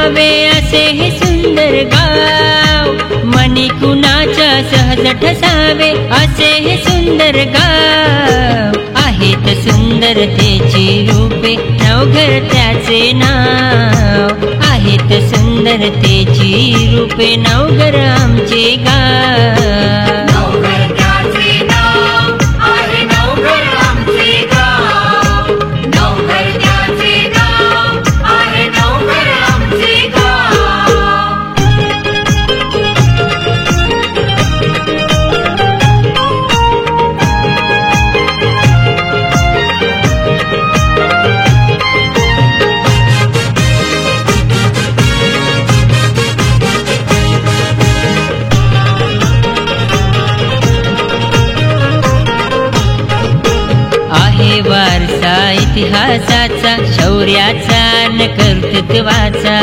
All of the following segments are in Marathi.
ठसावे असे हे सुंदर गाव, मनी कुणाच्या सहज ठसावे असे हे सुंदर गाव. आहेत सुंदरतेची रूपे नवघर त्याचे नाव, आहेत सुंदरतेची रूपे नवघर आमचे गाव. वारसा इतिहासाचा, शौर्याचा न कर्तृत्वाचा,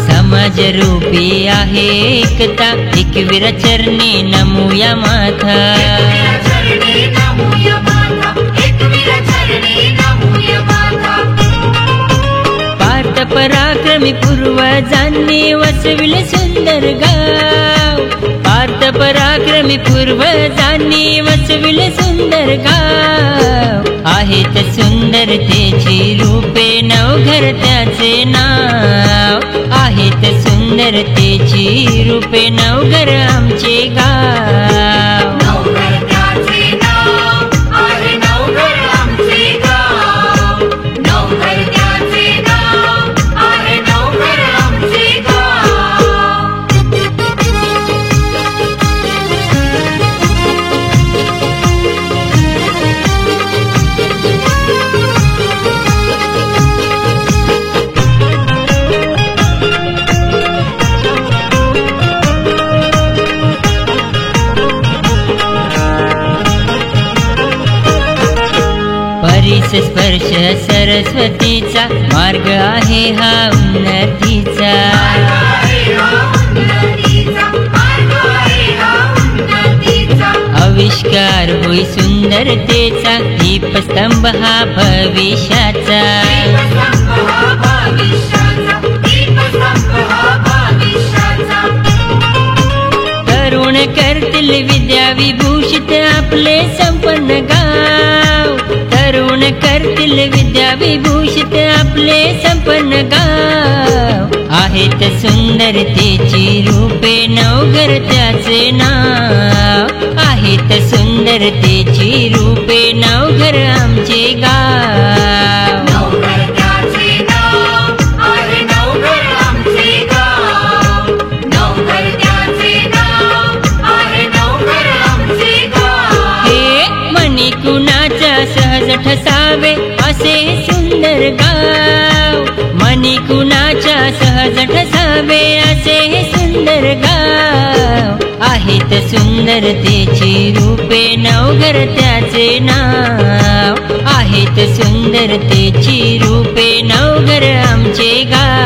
समाजरूपी आहे एकता, एकवीर चरणी नमूया माथा. पार्थ पराक्रमी पूर्वजांनी वसविले सुंदर गाव, पार्थ पराक्रमी पूर्वजांनी वसविले सुंदर गाव. आहेत सुंदरतेची रूपे नवघर त्याचे नाव, आहेत सुंदरतेची रूपे नवघर आमचे गाव. स्पर्श सरस्वतीचा मार्ग आहे हा उन्नतीचा, आविष्कार होई सुंदरतेचा, दीपस्तंभ हा भविष्याचा. तरुण करतील विद्या विभूषित आपले संपन्न गाव, तरुण करतील विद्या विभूषित आपले संपन्न गाव. आहेत सुंदरतेची रूपे नवघर त्याचे नाव, आहेत सुंदरतेची रूपे नवघर आमचे गाव. सहज ठसावे असे सुंदर गाव, मनी कुणाच्या सहज ठसावे असे सुंदर गाव. आहेत सुंदरतेची रूपे नवघर त्याचे नाव, आहेत सुंदरतेची रूपे नवघर आमचे गाव.